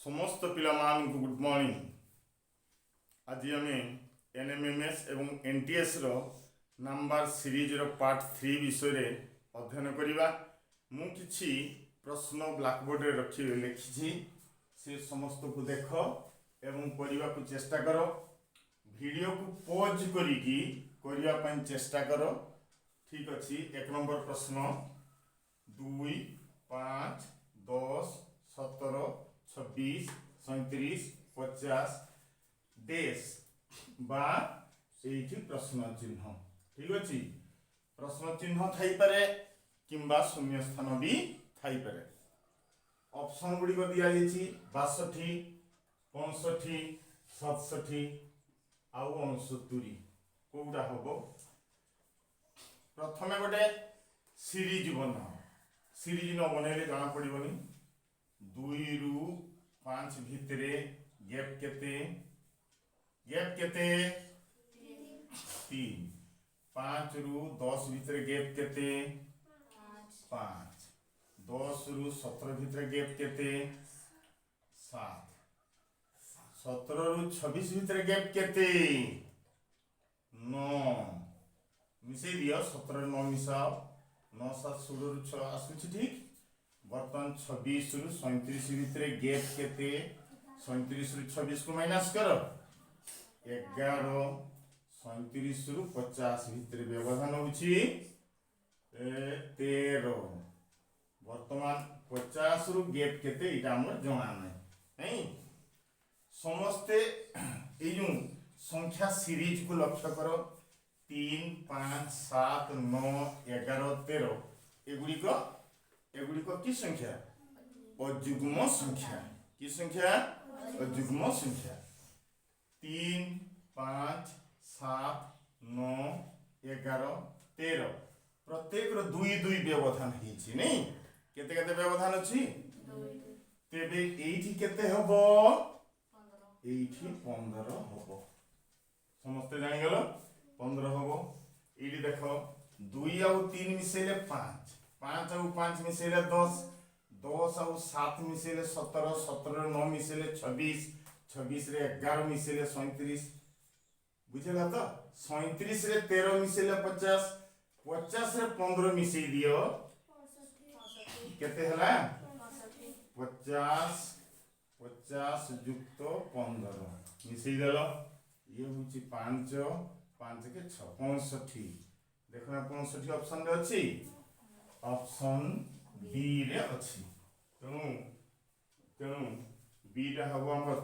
समस्त पिलामान को good morning. आज आम एनएमएमएस एवं एनटीएस रो नंबर सीरीज रो पार्ट 3 विषय अध्ययन करवा। मु किछि प्रश्न ब्लैकबोर्ड रे रखी लिखी से समस्त को देख एवं करने को चेष्टा कर। वीडियो को पॉज करिकी करने ପାଇଁ चेष्टा कर। ठीक अच्छी। 1 नंबर प्रश्न 2, 5, 10, 17, 26, 37, 50 देश बा एठी प्रश्न चिन्ह। ठीक अच्छी। प्रश्न चिन्ह थाई पारे किंबा शून्य स्थान भी थाई पारे। ऑप्शन गुडी को दिया जायछि 62, 65, 67 आउ 69 कोउडा हबो। प्रथमे गोटे सीरीज बना। सीरीज न बनैले जाना पड़िबनी। 2 रु 5 भितरे गैप केते 3। 5 रु 10 भितरे गैप केते 5। 10 रु 17 भितरे गैप केते 7। 17 रु 26 भितरे गैप केते 9। मिसै दियो 17 9 मिसाओ 9 7 16 रु 6 आसुछि। ठीक। बर्तमान 26 रु 37 भितरे गैप केते 37 रु 26 को माइनस करो 11। 37 रु 50 भितरे व्यवधान होछि 13। बर्तमान 50 रु गैप केते इटा हमर जणा नै। समस्ते ए जो संख्या सीरीज को लक्ष्य करो 3, 5, 7, 9, 11, 13 एगुड़ी को की संख्या अयुग्म संख्या। की संख्या अयुग्म संख्या। 3, 5, 7, 9, 11, 13 प्रत्येक रो 2 2 व्यवधान हिची नै। केते केते व्यवधान अछि तेबे एठी केते हबो 15 हबो। समस्त जानि गेलो 15 हबो। एडी देखो 2 और 3 मिसेले 5, 5 और 5 मिसेले 10, 10 और 7 मिसेले 17, 17 रे 9 मिसेले 26, 26 रे 11 मिसेले 37। बुझला तो 37 रे 13 मिसेले 50, 50 रे 15 मिसै दियो केते हला 50 50 युक्त 15 मिसै देलो ये होची 5 5 के 6 65। देखो ना 65 ऑप्शन रे अछि। ऑप्शन बी रे अछि। तेणु बी टा हबो हमर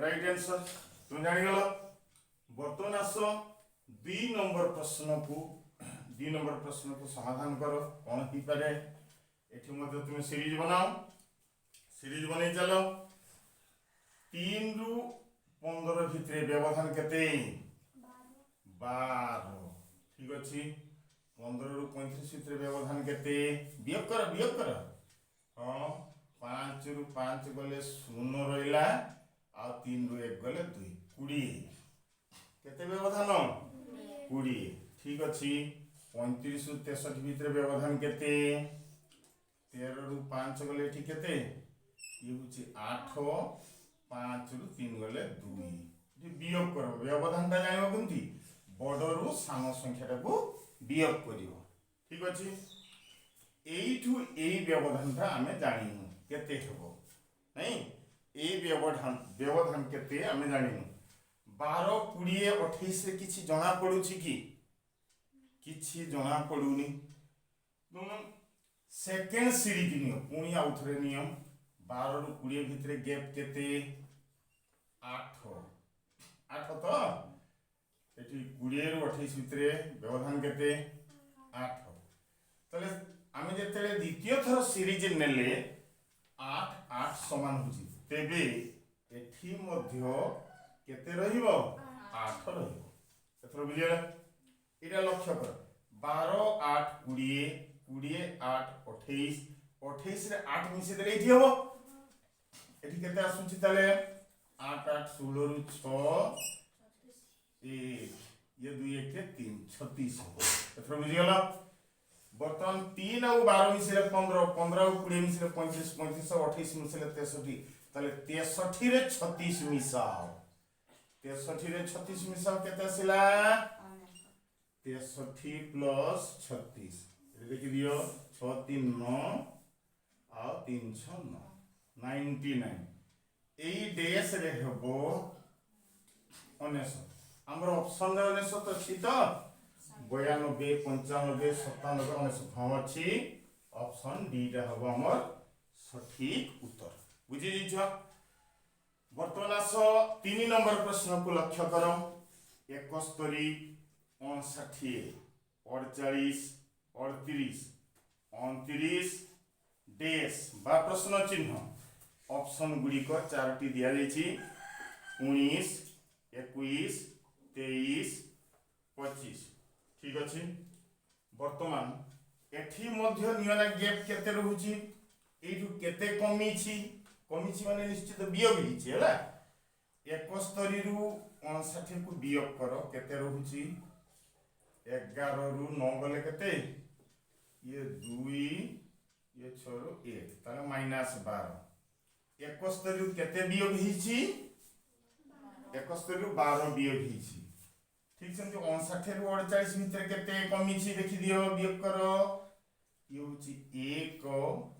राइट आंसर। तुम जानि गेलो। बर्तमान आसो 2 नंबर प्रश्न को समाधान करो। कोन ही पारे एठी मध्ये तुम सीरीज बनाओ। सीरीज बनै चलो। 3 रु 15 भितरे व्यवधान केते 12। ठीक अछि। 15 रु 35 भितरे व्यवधान केते वियोग कर। हां 5 रु 5 गले 0 रहिला आ 3 रु 1 गले 2 20 केते व्यवधान 20। ठीक अछि। 35 रु 63 भितरे व्यवधान केते 13 रु 5 गले ठीक केते ये होची 8। 5 रु 3 गले 2 वियोग करो। व्यवधान ता जानिबो केमती बडरू सानो संख्याटा को वियोग करिवो। ठीक अछि। एइठु एई व्यवधान ता हमें जानिनु केते हेबो नै। ए व्यवधान केते हमें जानिनु 12 20 28 रे किछि जणा पडुछि कि किछि जणा पडुनी। तुम सेकेंड सीरीज नियो पुनी आउथरे नियम 12 रु 20 भितरे गैप केते 8 तो एठी 20 रु 28 भितरे व्यवधान केते 8। तले आमे जेतेले द्वितीय थर सीरीज नेले 8 8 समान होची तेबे एठी मध्य केते रहिबो 8 रहिबो। एथरो बुझिया इरा लक्ष्य कर 12 8 20 20 8 28 28 रे 8 मिसे देले एठी हबो। एठी केते आसुची तले 8 8 16 रु 6 1 ये 2 1 के 3 36 हबो। एथरो बुझिया बर्तमान 3 और 12 मिसिले 15 15 और 20 मिसिले 35 35 और 28 मिसिले 63 ताले 63 रे 36 मिसाओ 63 रे 36 मिसाओ केते आसिला 63 प्लस 36 लिखि दियो 6 3 9 आ 3 6 9 99 एई डेस रे हबो 99 हमर ऑप्शन रे 99 अछि त 92 95 97 99 हाँ अच्छी ऑप्शन डी टा हम हमर सठिक उत्तर बुझी जाइछ। वर्तमान आस 3 नंबर प्रश्न को लक्ष्य कर 71 59 48 38 29 डेस बा प्रश्न चिन्ह ऑप्शन गुड़ी को चारोटी दिया जाइछि 19 21 23 25 ठीक अच्छे। वर्तमान एठी मध्य नियना गैप केते रहउची एठू केते कमीची कमीची माने निश्चित वियोग हिची हैला 71 रु 59 को वियोग करो केते रहउची 11 रु 9 गले केते ये 2 ये 6 रु 1 ताले -12 71 रु केते वियोग हिची 71 रु 12 वियोग हिची ठीक से 59 रु 48 भितर केते कमीची देखि दियो वियोग करो ये होची 1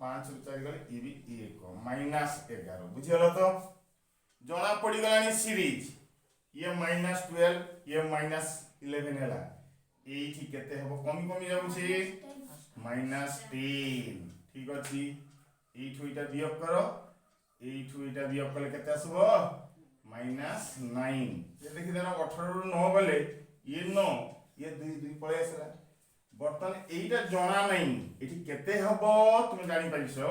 5 रु 4 गले ये भी 1 -11 बुझियलो तो जणा पड़ी गलानी सीरीज ये -12 ये -11 हैला एठी केते हबो कमी कमी जाउची -10 ठीक अछि एठू इटा वियोग करो एठू इटा वियोग कले केते आसबो -9 ये देखि देना 18 रु 9 गले ये 9 ये 2 2 पळे आसला बर्तन एटा जणा नै एठी केते हबो तुम जानि पाइछो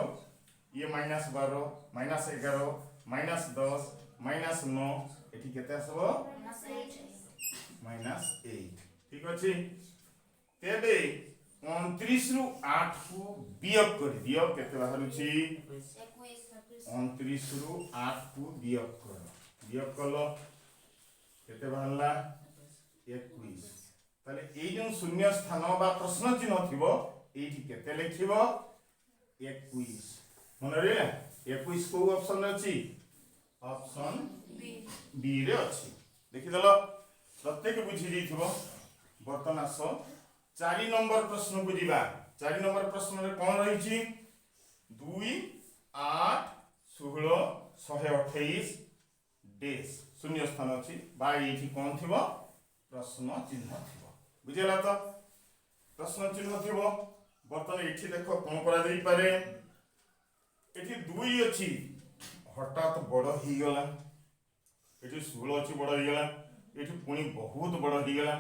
ये -12 -11 -10 -9 एठी केते आसबो -8 ठीक अछि। तेबे 29 रु 8 को वियोग कर दियो केते बाहरुची 29 रु 8 को वियोग कर वियोग कलो केते बाहरला 21 ताले एई जो शून्य स्थान बा प्रश्न चिन्ह थिबो एठी केते लिखिबो 21 मन रे 21 को ऑप्शन अछि ऑप्शन बी रे अछि देखि दलो प्रत्येक बुझी दिथिबो। बर्तन आस 4 नंबर प्रश्न को दिबा 4 नंबर प्रश्न रे कोन रहिछि 2 8 16 128 डेस शून्य स्थान अछि बा एठी कोन थिबो प्रश्न चिन्ह थिबो बुझिला तो प्रश्न चिन्ह थिबो। बर्तन एठी देखो कोन करा देई पारे एठी 2 अछि हठात बड़ ही गला एठी 16 अछि बड़ ही गला एठी पुनी बहुत बड़ ही गला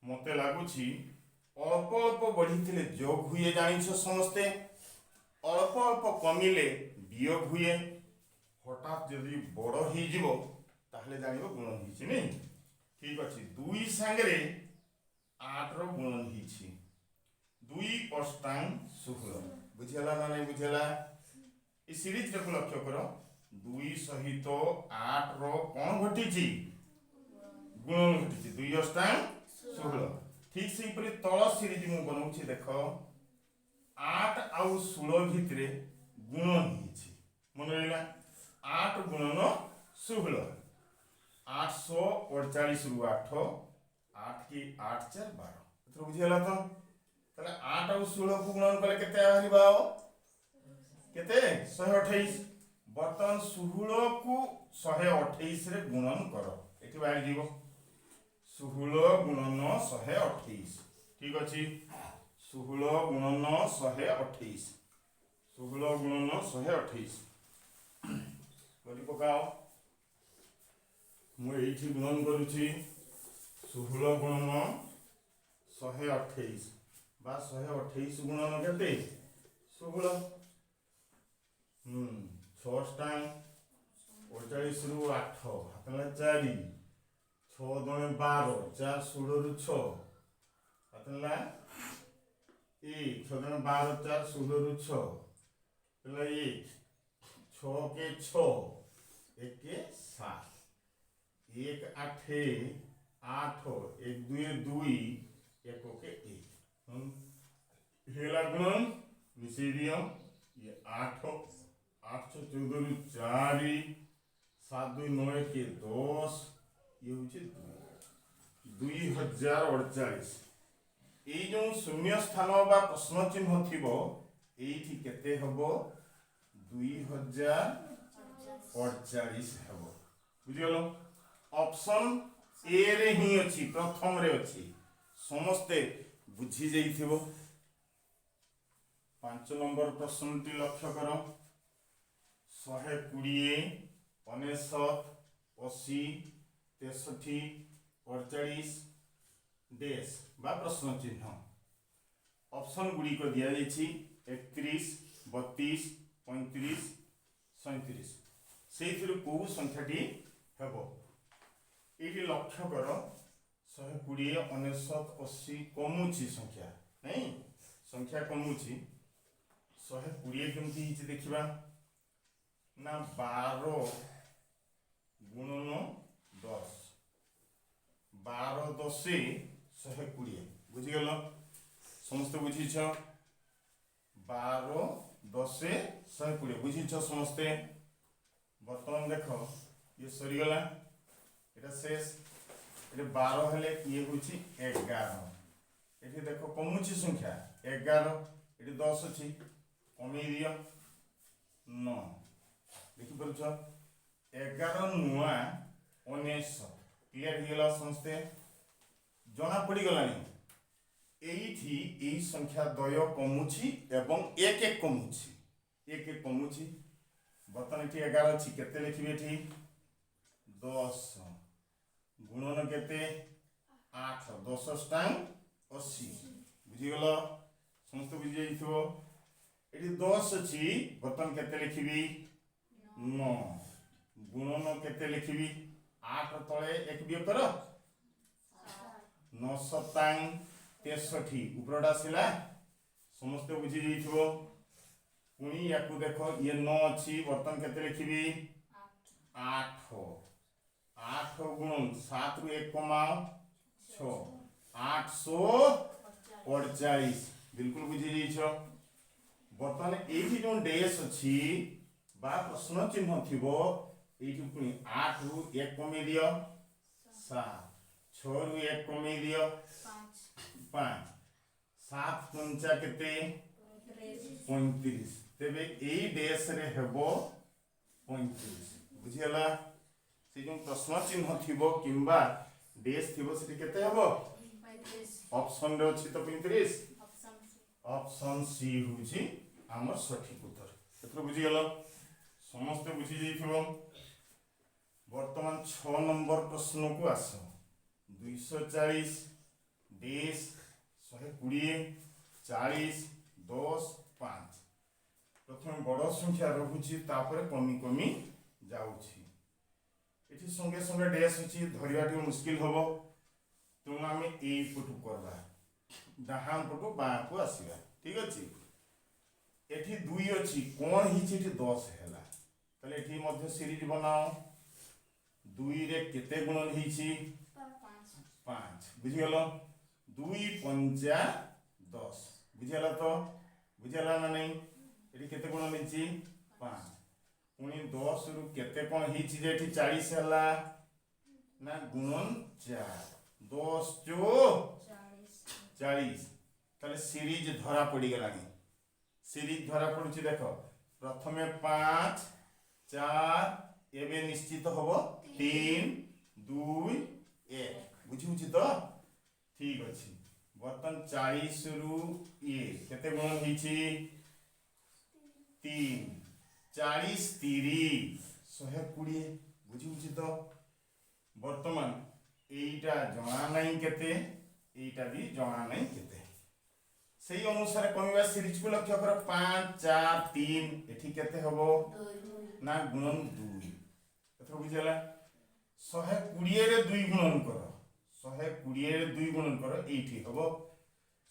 मते लागुछि अल्प अल्प बढ़िथिले जोग हुए जानिछ समस्ते अल्प अल्प कमिले वियोग हुए हठात जदि बड़ ही जिवो ताहले जानिबो गुणन हिछि नै ठीक अछि 2 संगरे 8 रो गुणन हिछि 2 अष्टांग 16 बुझिला ना नै बुझिला ई सीरीज रे लक्ष्य करो 2 सहित 8 रो कोन घटिछि गुणन घटिछि 2 अष्टांग 16 ठीक से परे तळ सीरीज मु बनउछि देखो 8 आउ 16 भितरे गुणन हिछि मन रहिला 8 गुणन 16 848 रु 8 8 की 8 4 12 एतरो बुझिला तो तले 8 आउ 16 को गुणन कले केते आहिबा केते 128 बर्तन 16 को 128 रे गुणन करो एठी बाहर जीवो 16 गुणन 128 ठीक अछि 16 गुणन 128 16 गुणन 128 करि पकाओ मु एठी गुणन करूछि 16 गुणन 128 बा 128 गुणन केते 16 6 टाइम 48 रु 8 हातला 4 6 दुणे 12 4 16 रु 6 हातला 1 6 दुणे 12 4 16 रु 6 हला 1 6 के 6 1 के 7 1 8 8 1 2 2 1 के 1 हेला गुणन मिसेई दियो ये 8 8 14 रु 4 7 2 9 के 10 ये होची 2048 এই जो शून्य स्थान बा प्रश्न चिन्ह थिबो एठी केते हबो 2048 हबो बुझिगलो ऑप्शन ए रे ही अछि प्रथम रे अछि समस्ते बुझी जाइथिबो 5 नंबर प्रश्नटी लक्ष्य करो 120 99 80 63 48 डेश बा प्रश्न चिन्ह ऑप्शन गुड़ी को दिया जाइछि 31 32 35 37 सेइथिरु को संख्याटी हेबो एठी लक्ष्य करो 120 99 80 कमुछि संख्या नहीं संख्या कमुछि 120 केमति हिच देखिबा ना 12 गुणन 10 12 10 120 बुझिगल समस्त बुझीछ 12 10 120 बुझीछ समस्ते बर्तमान देखो ये सरीगला एटा शेष ये 12 हेले ये होची 11 एठी देखो कमुची संख्या 11 एठी 10 अछि कमी दियो 9 देखि परछ 11 नुआ 19 क्लियर हिगला समस्ते जना पड़ी गलानी एठी ए संख्या द्वय कमुछि एवं एक एक कमुछि बर्तन एठी 11 अछि केते लिखिबे एठी 10 गुणन केते 8 10 स्टांग 80 बुझी गलो समस्त बुझी जाइथो एठी 10 अछि बर्तन केते लिखिबी 9 गुणन केते लिखिबी 8 तळे एक बियोग करो 9 सतांग 63 उपरडा सिला समस्त बुझी जाइथो पुणी याकू देखो ये 9 अछि बर्तन केते लिखिबी 8 8 गुणन 7 रु 1 कमाओ 6 848 बिल्कुल बुझी जाइछो बर्तन एठी जो डेस अछि बा प्रश्न चिन्ह थिबो एठी पुणी 8 रु 1 कमे दियो 7 6 रु 1 कमे दियो 5 7 पंचा केते 35 तेबे ए डेस रे हेबो 35 बुझियला से जो प्रश्न चिन्ह थिबो किंबा डेस थिबो सेठी केते हेबो 35 ऑप्शन रे अछि तो 35 ऑप्शन सी होछि हमर सठिक उत्तर एतरो बुझियला समस्त बुझी जाइथिबो वर्तमान 6 नंबर प्रश्न को आसो 240 डेस 120 40 10 5 प्रथम बड़ संख्या रहुछि तापर कमी कमी जाउछि एठी संगे संगे डेस अछि धरियाटी मुश्किल होबो तुम आमे ए पटु करबा डाहान पटु बा को आसीबा ठीक अछि एठी 2 अछि कोन हिछि एठी 10 हैला तले एठी मध्य सीरीज बनाओ 2 रे केते गुणन हिछि 5 बुझि गेलो 2 पंजा 10 बुझियला तो बुझियला ना नहीं एठी केते गुणन हिछि 5 पुणी 10 रु केते कोन हिछि जे एठी 40 हैला ना गुणन 4 10 चो 40 तले सीरीज धरा पड़ी गलानी सीरीज धरा पड़ुछि देखो प्रथमे 5 4 एबे निश्चित होबो 3 2 1 बुझी बुझी तो ठीक अछि बर्तन 40 रु ए केते गुणन हिछि 3 40 30 120 बुझी बुझी तो वर्तमान एटा जणा नहीं केते एटा भी जणा नहीं केते सही अनुसार कमिबा सीरीज को लक्ष्य कर 5 4 3 एठी केते होबो ना गुणन 2 एथरो बुझियला 120 रे 2 गुणन करो 120 रे 2 गुणन करो एठी होबो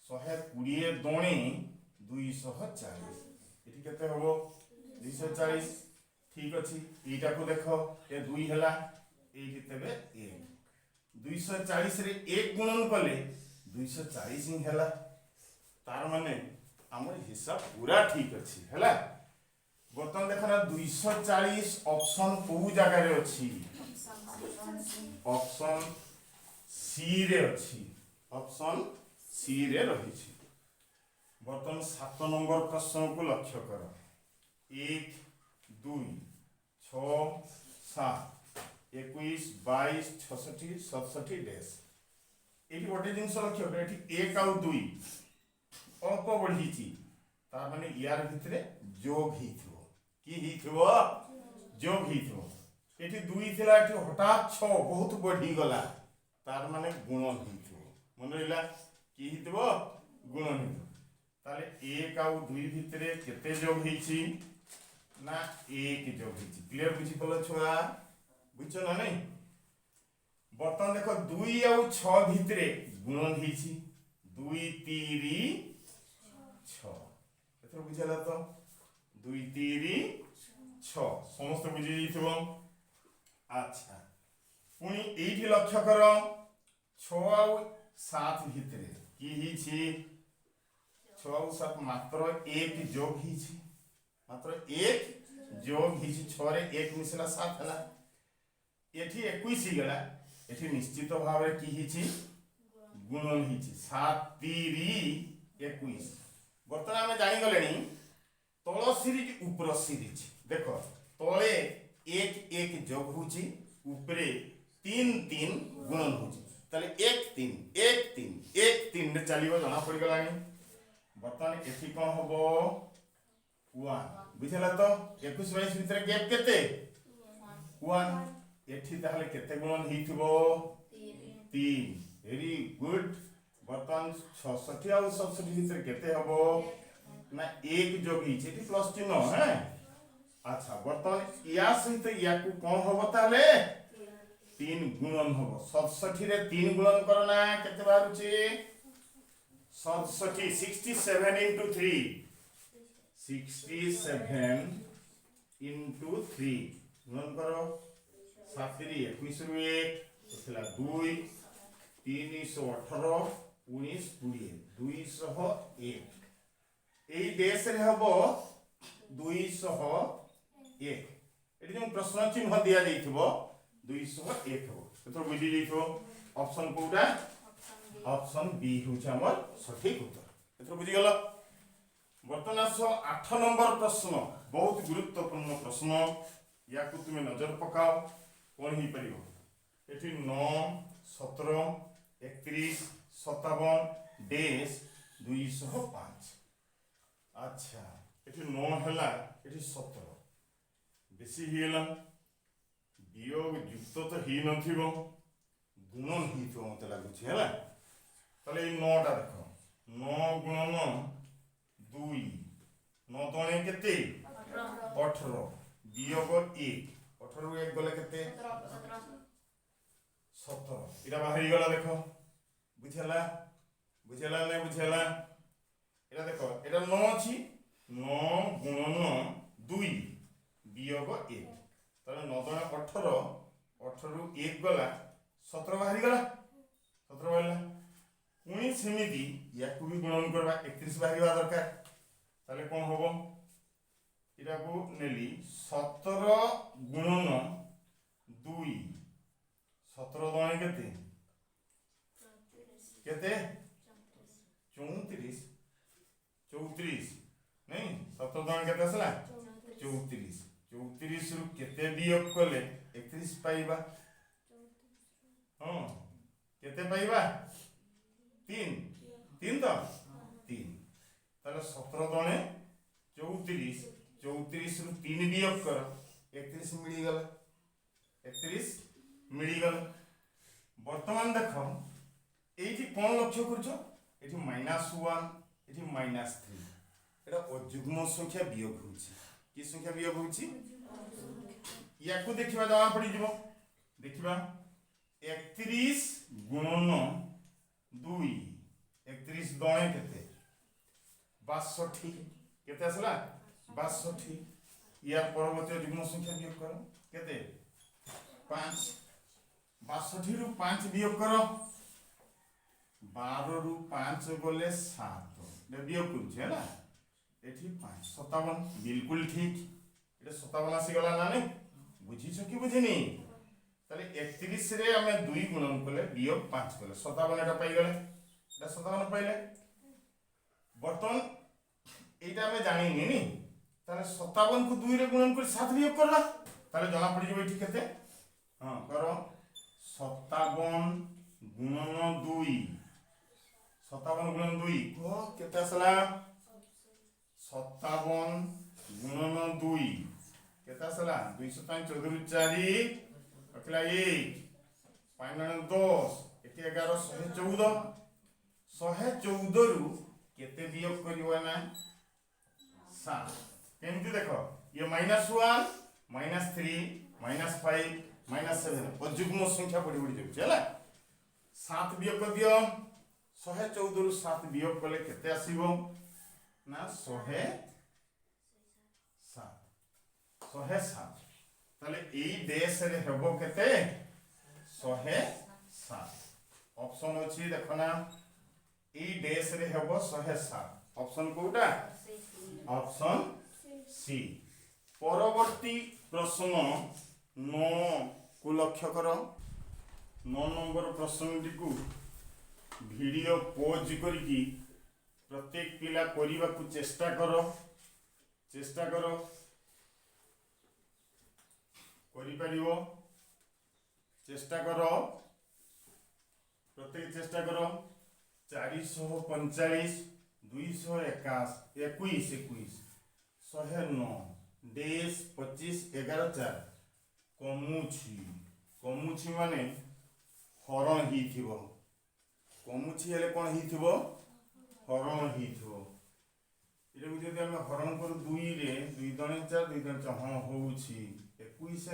120 दोणे 240 एठी केते होबो 240 ठीक अछि एटा को देखो ए 2 हला एठी तबे 1 240 रे 1 गुणन कले 240 ही हला तार माने हमर हिसाब पूरा ठीक अच्छी है। बर्तमान देखना 240 ऑप्शन को जगह अच्छी ऑप्शन सी रे अच्छी ऑप्शन सी रे रही। बर्तमान 7 नंबर प्रश्न को लक्ष्य कर 1 2 6 7 21 22 66 67 डैश ये गोटे जिन लक्ष्य कर ये 1 आउ 2 अल्प बढ़ी तार माने यार भितरे जोग ही जोग ही एठी 2 थिला एठी हठात 6 बहुत बढ़ी गला तार माने गुण ही मन रहा कि गुण ही ताले 1 आउ 2 भितरे केते जोग ही ना 1 जोग ही क्लियर बुझी पल छुआ बुझ ना नहीं। बर्तमान देख 2 आउ 6 भितरे गुण ही 2 3 6 एथर बुझला तो 2 3 6 समस्त बुझी जाइथिबो। अच्छा पुणी एठी लक्ष्य कर 6 आउ 7 भितरे की ही 6 आउ 7 मात्र 1 जोग ही मात्र 1 जोग ही 6 रे 1 मिसला 7 हला एठी 21 ही गला एठी निश्चित भाव रे की ही गुणन ही 7 3 21। बर्तमान आम जानी गले तल सीरीज उपर सीरीज देख तले 1 1 जोग होची ऊपरे 3 3 गुणन होची ताले 1 3 1 3 1 3 रे चलिबो जना पड़ी गलानी। बर्तमान एठी कोन हबो 1 बुझला तो 21 22 भितर गैप केते 1 एठी ताले केते गुणन हिथिबो 3 वेरी गुड। बर्तमान 66 आउ 67 भितर केते हबो ना 1 जोग ही एठी प्लस चिन्ह है। अच्छा बर्तमान या सहित या को कोन हबो ताले 3 गुणन हबो 67 रे 3 गुणन करना केते बारुची 67 67 into 3 67 into 3 गुणन करो 7 रे 21 ରୁ 1 थला 2 318 19 20 201 एई देश रे हबो 201 एटी जो प्रश्न चिन्ह दिया जाइथिबो 201 हो एतो बुझी जाइथो ऑप्शन कोटा ऑप्शन बी होछ हमर सठिक उत्तर एतो बुझी गेल। वर्तमान 8 नंबर प्रश्न बहुत गुरुत्वपूर्ण प्रश्न या को तुम नजर पकाओ कोन ही परिबो एठी 9 17 31 57 डैश 205। अच्छा एठी 9 हला एठी 17 बेसी हिला वियोग युक्त तो ही नथिबो गुणन ही तो मते लागुछि हला तले 9 टा देखो 9 गुणन 2 9 तणे केते 18 वियोग 1 18 ରୁ 1 गले केते 17 इरा बाहरी गला देखो बुझला नै बुझला एरा देखो एरा 9 अछि 9 गुणन 2 वियोग 1 ताले 9 तणे 18 18 ରୁ 1 गला 17 बाहरी गला 17 बाहरला पुणी सेमिति या को भी गुणन करबा 31 बाहरीबा दरकार ताले कोन होबो इरा को नेली 17 गुणन 2 17 दणे केते केते 34 34 नहीं 17 दणे केते असला 34 34 ରୁ केते वियोग कले 31 पाइबा हां केते पाइबा 3 3 तो 3 ताले 17 दणे 34 34 ରୁ 3 वियोग कर 31 मिली गला 31 मिली गला। वर्तमान देखो एठी कोन लक्ष्य करछो एठी -1 एठी -3 एटा अजुग्म संख्या वियोग होछि की संख्या वियोग होछि या को देखिबा जमा पड़ी जीवो देखिबा 31 गुणन 2 31 दणे केते 62 केते असला 62 या परवर्ती युग्म संख्या वियोग करो केते 5 62 ରୁ 5 वियोग करो 12 ରୁ 5 गले 7 वियोग करू छे ना एठी 5 57 बिल्कुल ठीक ये 57 आसी गला ना नहीं बुझी छ कि बुझिनी ताले 31 रे हमें 2 गुणन कले वियोग 5 कले 57 एटा पाई गले एटा 57 पाइले बर्तन एटा हमें जानि नी ताले 57 को 2 रे गुणन कर 7 वियोग करला ताले जना पड़ी जो एठी केते हां करो 57 गुणन 2 57 गुणन 2 को केते आसला 57 गुणन 2 केते आसला 205 14 4 रखला 1 5 10 एटी 11 114 114 रु केते वियोग करियो ना 7 केमती देखो ये -1 -3 -5 -7 अजुग्म संख्या बड़ी बड़ी जाउछ हैला 7 वियोग कर दियो 114 रु 7 वियोग कले केते आसीबो ना 107 ताले ए देश रे हेबो केते 107 ऑप्शन अछि देखो ना ए देश रे हेबो 107 ऑप्शन कोटा ऑप्शन सी परवर्ती प्रश्न 9 को लक्ष्य करो 9 नंबर प्रश्न को वीडियो पॉज करिकी प्रत्येक पिला करिबा को चेष्टा करो करि परिबो चेष्टा करो प्रत्येक चेष्टा करो 445 221 21 109 देश 25 11 4 कमुछि माने हरण ही थिबो कमुछि हेले कोन ही थिबो हरण ही थिबो इरे को जदि हम हरण करू 2 रे 2 दणे 4 2 दणे 4 हां होउछि 21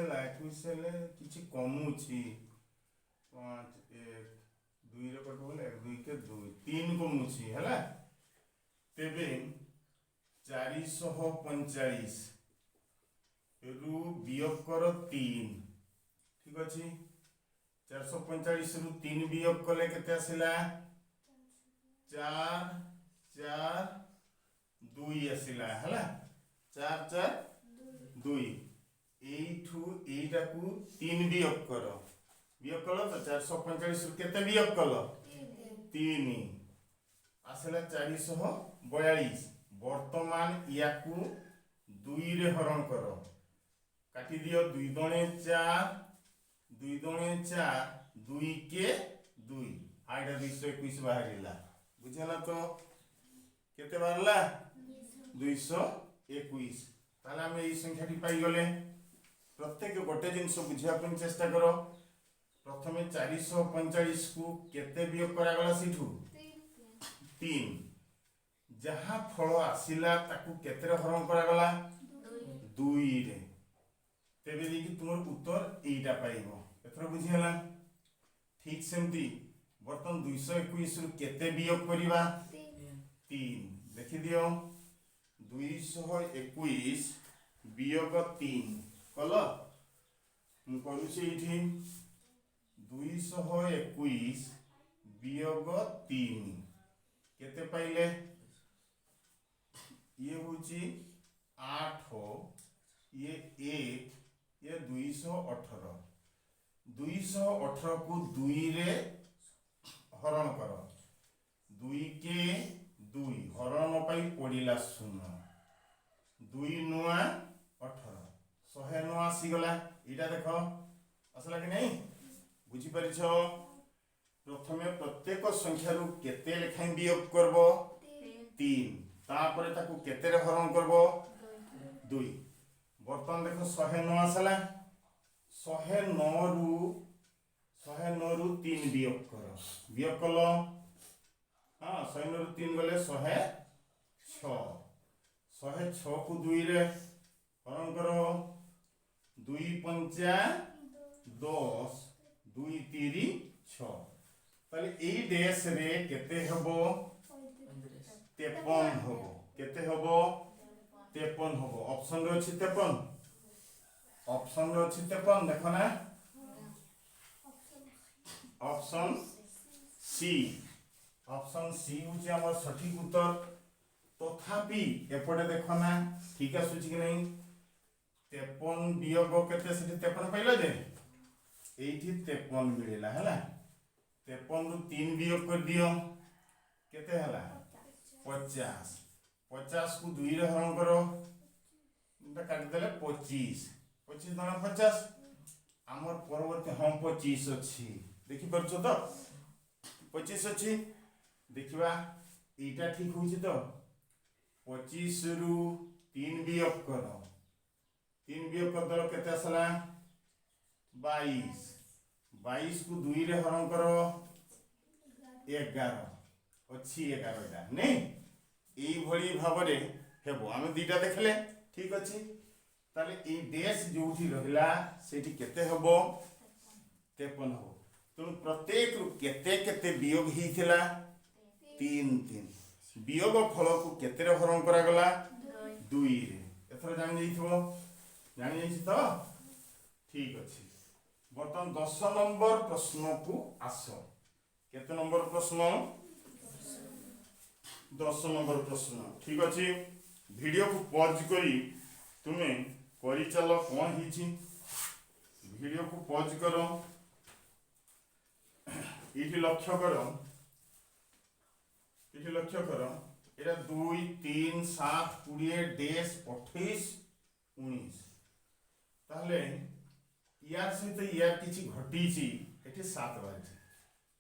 हेले किछि कमुछि 5 1 2 रे कट बोले 1 2 के 2 3 कमुछि हैला तेबे 445 रु वियोग कर 3 ठीक अछि 445 रु 3 वियोग कले केते आसिला 4 4 2 आसिला हला 4 4 2 एठू एटा को 3 वियोग करो तो 445 रु केते वियोग कलो 3 आसिला 442 वर्तमान याकू 2 रे हरण करो काटी दियो 2 दणे 4 2 दणे 4 2 के 2 आइडा 221 बाहरिला बुझला तो केते बाहरला 221 ताला हम एई संख्याटी पाई गले प्रत्येक गोटे जिंस बुझिया अपन चेष्टा करो प्रथमे 445 को केते वियोग करा गला सिठू 3 जहा फल आसिला ताकू केते हरण करा गला 2 रे तेबे देखि तुमर उत्तर एटा पाइबो एथरा बुझियला ठीक सेमती बर्तन 221 रु केते वियोग करिवा 3 देखि दियो 221 वियोग 3 कलो मु करूसी इठी 221 वियोग 3 केते पाइले ये होची 8 ये 1 ये 218 218 को 2 रे हरण करो 2 के 2 हरण पाई पड़िला 0 2 नुआ 18 109 आसी गला एटा देखो असला कि नहीं बुझी परिछो प्रथमे प्रत्येक संख्या रु केते लेखाई वियोग करबो 3 तापरे ताकू केते रे हरण करबो 2 बर्तन देखो 109 आसला 109 रु 3 वियोग करो वियोग कलो हां 109 रु 3 गले 106 को 2 रे हरण करो 2 पंचा 10 2 3 6 ताले ए देश रे केते हबो 53 हबो केते हबो 53 हबो ऑप्शन रे अछि 53 ऑप्शन रे अछि 53 देखो ना ऑप्शन सी होची हमर सठिक उत्तर तथापि एपटे देखो ना ठीक आसुची कि नहीं 53 वियोग केते सेठी 53 पाइला जे एठी 53 मिलेला हला 53 रु 3 वियोग कर दियो केते हला 50 50 को 2 रे हरण करो एटा काट देले 25 25 दाना 50 आमर परवर्ती हम 25 अछि देखि परछो तो 25 अछि देखिबा एटा ठीक होछि तो 25 रु 3 वियोग करो 3 वियोग कर दलो केते आसला 22 22 को 2 रे हरण करो 11 अछि 11 टा नै एई भली भाबरे हेबो आमे दुटा देखले ठीक अछि ताले ए डैश जोठी रहिला सेठी केते हबो 53 हो तुम प्रत्येक रु केते केते वियोग हिथिला 3 3 वियोग फल को केते रे हरण करा गला 2 रे एथरा जानि जइथबो जानि जइछ तो ठीक अछि बर्तन 10 नंबर प्रश्न को आसो केते नंबर प्रश्न 10 नंबर प्रश्न ठीक अछि वीडियो को पॉज करी तुमे करी चलो कोन हिची वीडियो को पॉज करो इठी लक्ष्य करो एटा 2 3 7 20 डैश 28 19 ताहले यार सहित यार किछि घटीची एठी 7 बाजी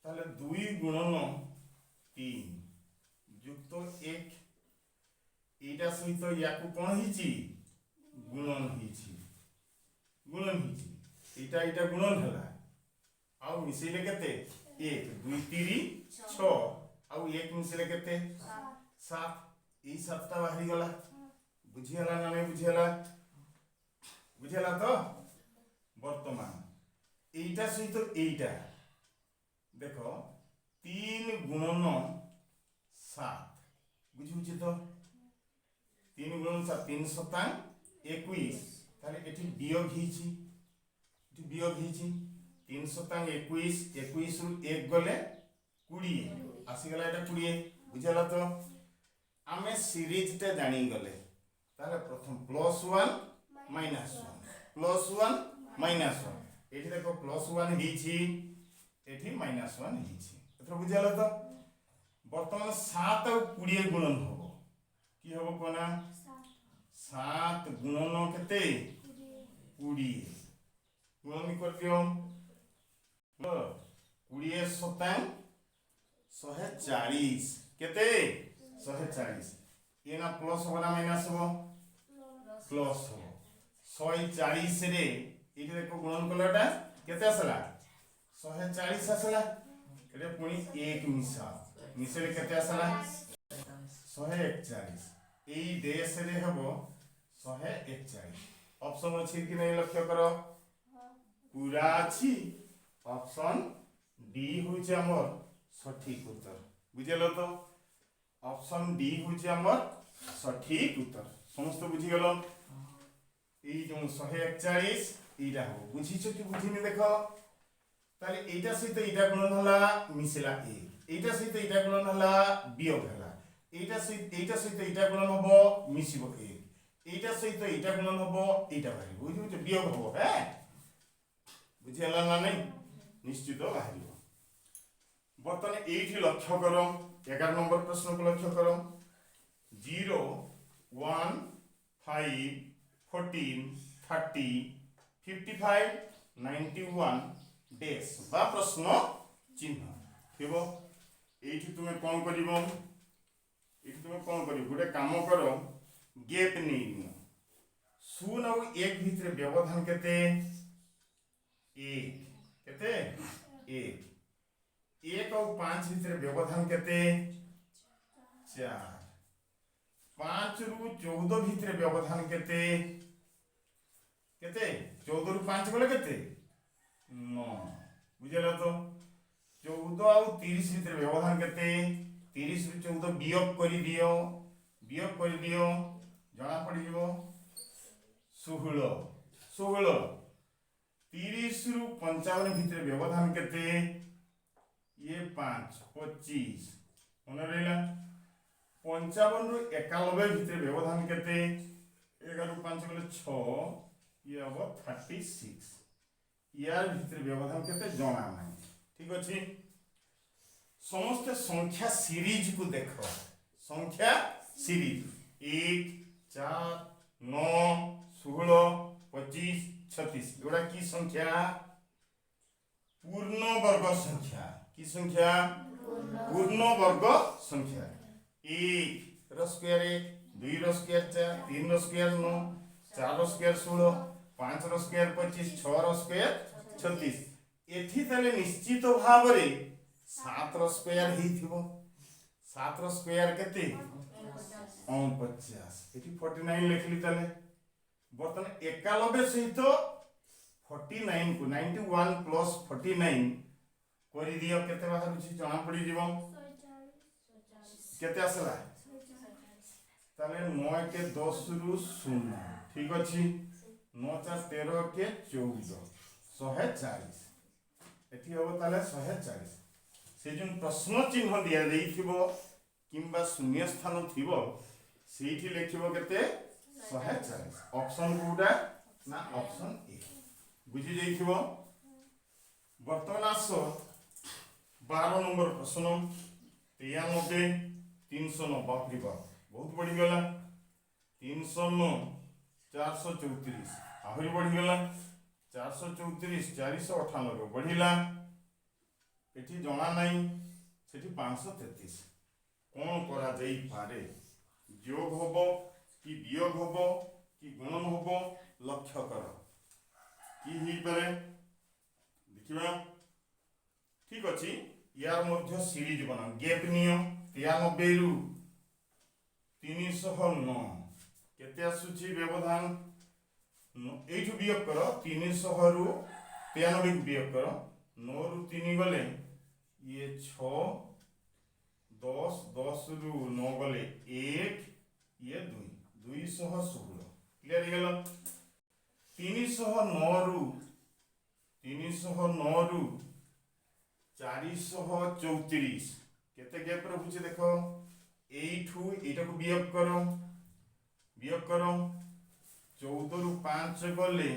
ताहले 2 गुणन 3 युक्त 1 एटा सहित याकू कोन हिची गुणन हिची एटा एटा गुणन हला आउ मिसेले केते 1 2 3 6 आउ 1 मिसेले केते 7 ई 7 ता बाहरी गला बुझियला ना नै बुझियला तो वर्तमान एटा सहित एटा देखो 3 गुणन 7 बुझिउछि तो 3 गुणन 7 3 शतांग 21 ताले एठी वियोग हिची 3 शतांग 21 21 रु 1 गले 20 आसी गला एटा 20 बुझला तो आमे सीरीज टे जानि गले ताले प्रथम +1 -1 एठी देखो +1 हिची एठी -1 हिची एथरा बुझला तो वर्तमान 7 और 20 गुणन होबो की होबो कोना 7 गुणन केते 20 गुणन कर दियो 20 शतांग 140 केते 140 एना प्लस होना माइनस हो प्लस हो 140 रे एठी देखो गुणन कलटा केते आसला 140 आसला एटे पुनी 1 मिसेले केते आसला 141 एई देश रे हबो 141 ऑप्शन अछि कि नै लक्ष्य करो पूरा अछि ऑप्शन डी होइछ हमर सठिक उत्तर बुझिलो तो ऑप्शन डी होइछ हमर सठिक उत्तर समस्त बुझि गेलो एई जो 141 एटा हो बुझिछ कि बुझिने देखो ताले एटा सहित एटा गुणन हला मिसेला 1 एटा सहित एटा गुणन हला वियोग हला एटा सहित एटा गुणन हबो मिसिबो 1 एटा सहित एटा गुणन हबो एटा बाहिर बुझिछ वियोग हबो हे बुझिला ना नै निश्चित बाहिर बर्तमान एठी लक्ष्य करो 11 नंबर प्रश्न को लक्ष्य करो 0 1 5 14 30 55 91 डैश बा प्रश्न चिन्ह थिबो एठी तुमे कोन करिवो गुटे काम करो गैप नहीं नियो 0 और 1 भितर व्यवधान केते 1 केते 1 और 5 भितर व्यवधान केते 4 5 रु 14 भितर व्यवधान केते 14 रु 5 गले केते 9 बुझला तो 14 और 30 भितर व्यवधान केते 30 रु 14 वियोग करि दियो जणा पड़ी जीवो 16 30 रु 55 भितर व्यवधान केते ये 5 25 मन रहला 55 रु 91 भितर व्यवधान केते 11 रु 5 गले 6 ये हम 36 यार भितर व्यवधान केते जणा नाही ठीक अछि समस्त संख्या सीरीज को देखो संख्या सीरीज 1 4 9 16 25 36 एगुड़ा की संख्या पूर्ण वर्ग संख्या की संख्या पूर्ण वर्ग संख्या 1 रो स्क्वायर 1 2 रो स्क्वायर 4 3 रो स्क्वायर 9 4 रो स्क्वायर 16 5 रो स्क्वायर 25 6 रो स्क्वायर 36 एथि तले निश्चित भाव रे 7 रो स्क्वायर हिथिबो 7 रो स्क्वायर केते 49 एथि 49 लिखली तले बर्तन 91 सहित 49 को 91 प्लस 49 करि दियो केते बाहर छि जणा पड़ी जीवो केते आसला ताले 9 के 10 रु 0 ठीक अछि 9 4 13 के 14 140 एथि हो ताले 140 से जोन प्रश्न चिन्ह दिया देइथिबो किंबा शून्य स्थान थिबो सेठी लिखिबो केते 140 ऑप्शन कोडा ना ऑप्शन ए बुझी जाइथिबो वर्तमान आस 12 नंबर प्रश्न 93 309 बाप रे बाप बहुत बढ़ी गला 309 434 आहुरी बढ़ी गला 434 498 बढ़िला एठी जणा नाही सेठी 533 कोन करा जाई पारे योग होबो कि वियोग होबो कि गुणन होबो लक्ष्य कर कि ही पारे देखिबा ठीक अछि यार मध्य सीरीज बना गैप नियो 93 रु 309 केते आसुची व्यवधान एठु वियोग कर 300 रु 93 को वियोग कर 9 रु 3 गले ये 6 10 10 रु 9 गले 1 ये 2 216 क्लियर हो गेल 309 रु 434 केते गैप रहुची देखो एठू एटा को वियोग करो 14 रु 5 गले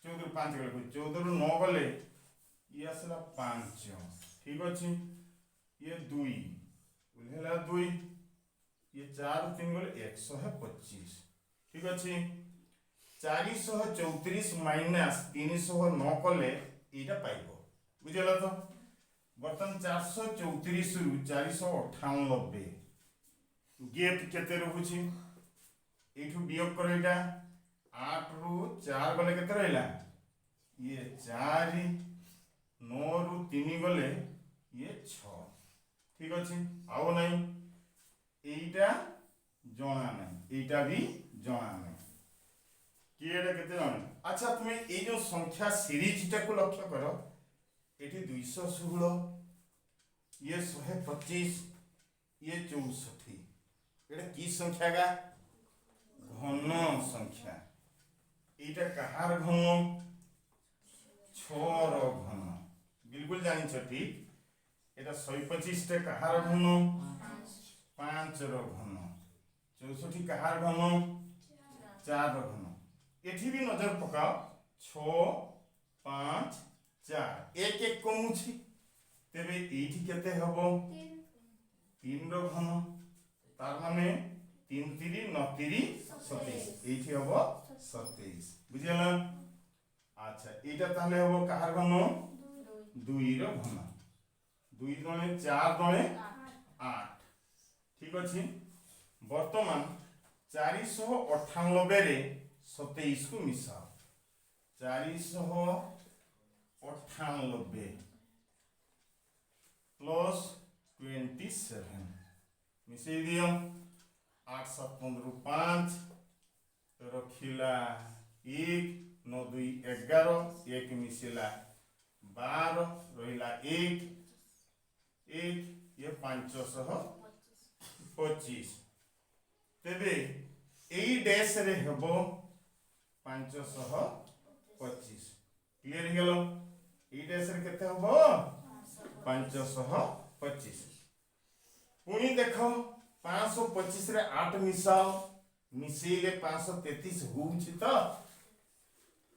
14 रु 5 गले 14 रु 9 गले ये आसला 5 ठीक अछि ये 2 उलेला 2 ये 4 रु 3 गले 125 ठीक अछि 434 माइनस 309 कले एटा पाइबो बुझला तो बर्तन 434 रु 498 गैप केते रहउची एठू वियोग कर एटा 8 रु 4 गले केते रहला ये 4 9 रु 3 गले ये 6 ठीक अछि आउ नै एटा जणा नै एटा भी जणा नै किएडा केते जणा अच्छा तुमे ए जो संख्या सीरीज टा को लक्ष्य करो एठी 216 ये 125 ये 64 एटा की संख्या का घन संख्या एटा कहार घन 6 रो घन बिल्कुल जानि छ ठीक एटा 125 टा कहार घन 5 रो घन 64 कहार घन 4 रो घन एठी भी नजर पकाओ 6 5 4 एक एक कमुछि तेबे एठी केते हबो 3 रो घन तार माने 3 3 9 3 27 एठी हबो 27 बुझियला अच्छा एटा ताले हबो कहार घन 2 रो घन 2 दणे 4 दणे 8 ठीक अछि वर्तमान 498 रे 27 को मिसाओ 498 प्लस 27 मिसई दियो 8 7 15 5 रखिला 1 9 2 11 1 मिसिला 12 रहिला 1 ये 525 तेबे एई डैश रे हेबो 525 क्लियर हो गेलो एई डैश रे केते हेबो 525 पुनी देखो 525 रे 8 मिसाओ मिसेइले 533 होउछि तो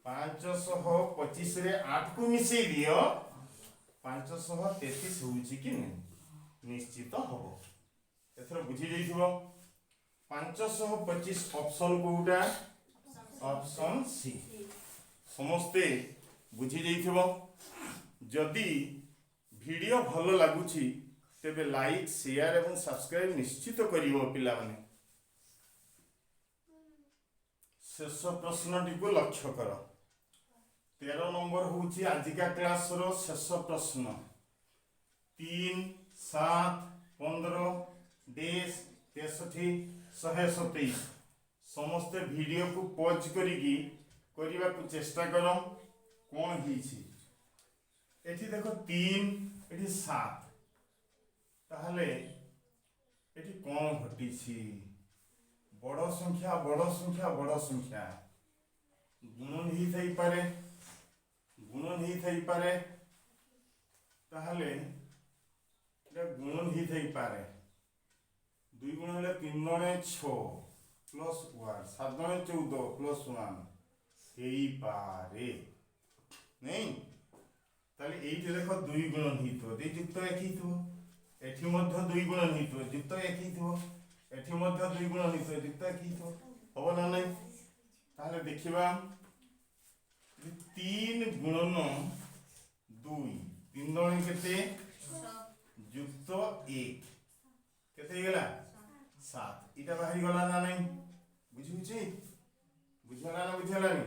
525 रे 8 को मिसेइ दियो 533 होउछि कि नहीं निश्चित हबो एथर बुझी जाइथिबो 525 ऑप्शन कोउटा ऑप्शन सी समस्ते बुझी जाइथिबो जदि वीडियो भलो लागुछि तेबे लाइक शेयर एवं सब्सक्राइब निश्चित करिवो पिला माने शेष प्रश्नटी को लक्ष्य कर 13 नंबर होउछि आजिका क्लास रो शेष प्रश्न 3 7 15 देश 63 127 समस्त वीडियो को पॉज करिकी करिबा को चेष्टा करो कोन हिछि एठी देखो 3 एठी 7 ताहले एठी कोन घटिछि बड़ संख्या गुणन ही थई पारे ताहले एटा गुणन ही थई पारे 2 गुण हेले 3 गुणे 6 प्लस 1 7 गुणे 14 प्लस 1 हेई पारे नहीं ताले एठी देखो 2 गुणन ही तो दे युक्त 1 ही तो एठी मध्य 2 गुणन ही तो युक्त 1 ही तो एठी मध्य 2 गुणन ही तो युक्त 1 ही तो हो ना नहीं ताले देखिबा 3 गुणन 2 3 गुण केते युक्त 1 केते गेला 7 इटा बाहरी गला ना नहीं बुझुछि बुझला ना बुझलानी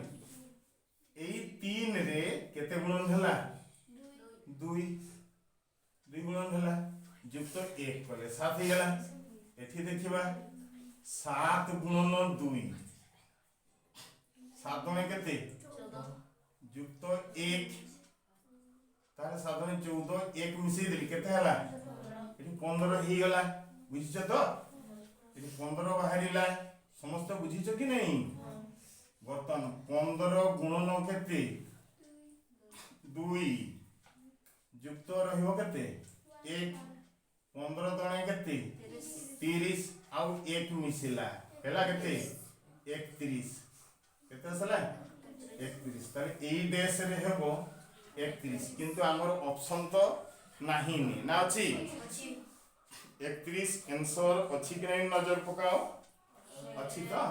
एई 3 रे केते गुणन हला 2 गुणन हला युक्त 1 कले 7 हे गेला एठी देखिबा 7 गुणन 2 7 गुणे केते 14 युक्त 1 तारे 7 गुणे 14 1 मिसि देली केते हला एठी 15 हे गेला बुझिछ तो एठी 15 बाहरिला समस्त बुझिछ कि नहीं बर्तन 15 गुणन केते 2 युक्त रहिबो केते 1 15 दणे केते 30 आउ 1 मिसिला हेला केते 31 केते असला 31 ताले एई देश रे हेबो 31 किंतु हमर ऑप्शन तो नाही ना अछि 31 आंसर अछि कि नहीं नजर पकाओ अछि तो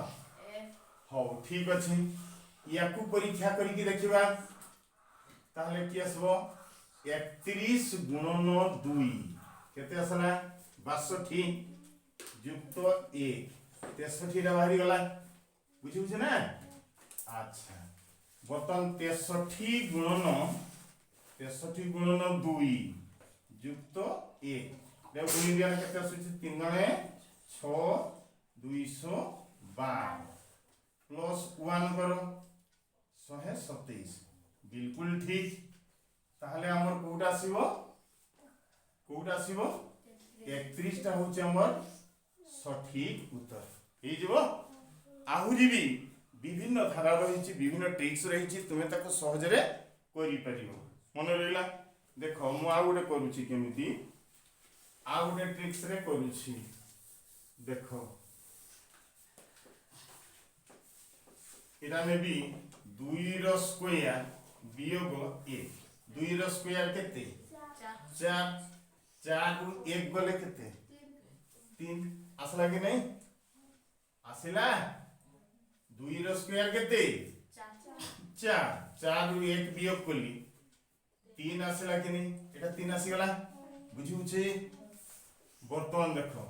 हो ठीक अछि याकू परीक्षा करी कि देखिबा ताहले कि आसबो 31 गुणन 2 केते असला 62 युक्त 1 63 रा बाहरी गला बुझि बुझे ना अच्छा बर्तन 63 गुणन 2 युक्त 1 ले गुणी दिया केते आसुछि 3 गणे 6 212 प्लस 1 करो 127 बिल्कुल ठीक ताहले हमर कोउटा आसीबो 31 टा होचे हमर सठिक उत्तर हे जीवो आहुरी भी विभिन्न धारा रहिछि विभिन्न ट्रिक्स रहिछि तुमे ताको सहज रे करि परिबो मन रहिला देखो मु आ गुटे करूछि केमिति आ गुटे ट्रिक्स रे करूछि देखो इरा में भी 2 रो स्क्वायर वियोग 1 2 रो स्क्वायर केते 4 4 को 1 गले केते 3 आसला कि नहीं आसिला 2 रो स्क्वायर केते 4 4 रू 1 वियोग कोली 3 आसला कि नहीं एटा 3 आसी गला बुझुछे वर्तमान देखो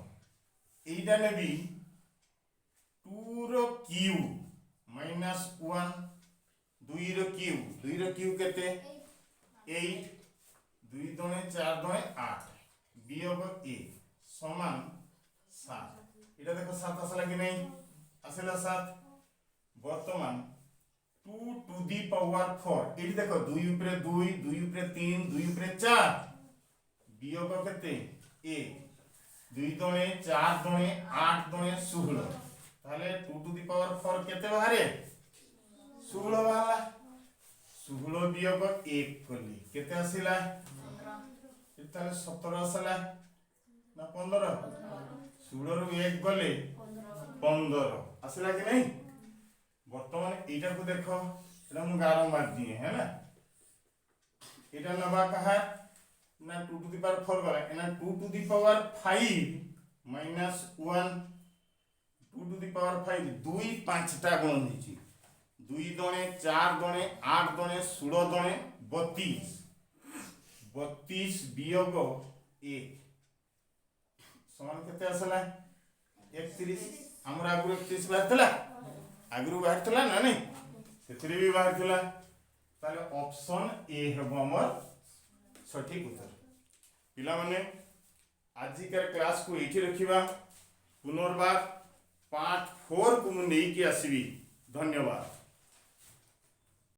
एटा ने भी 2 रो क्यूब -1 2 रो क्यूब केते 8 2 दुणे 4 दुणे 8 वियोग 1 समान 7 एटा देखो 7 आसला कि नहीं आसला 7 वर्तमान 2 टू दी पावर 4 एटी देखो 2 ऊपर 2 ऊपर 3 2 ऊपर 4 वियोग केते 1 2 दुणे 4 दुणे 8 दुणे 16 ताले 2 टू दी पावर 4 केते बाहरे 16 वाला 16 वियोग 1 कली केते आसिला ताले 17 आसला ना 15 16 ରୁ 1 गले 15 आसला कि नहीं। बर्तमान एटा को देखो एटा मु गारम मार दिए है ना। एटा नबा कहा ना 2 टू द पावर 4 गला एना 2 two the power 5 minus 1 2 two the power 5 2 5 टा गुण होची 2 दणे 4 दणे 8 दणे 16 दणे 32 32 वियोग 1 समान केते आसला 31 हमरा आगु 31 बाहरतला आगु बाहरतला ना नहीं सेतरी भी बाहरतला ताले ऑप्शन ए हेबो हमर सठिक उत्तर। पिला माने आजिकार क्लास को एठी रखिबा पुनर्बार पार्ट 4 को मु नेकी आसीबी। धन्यवाद।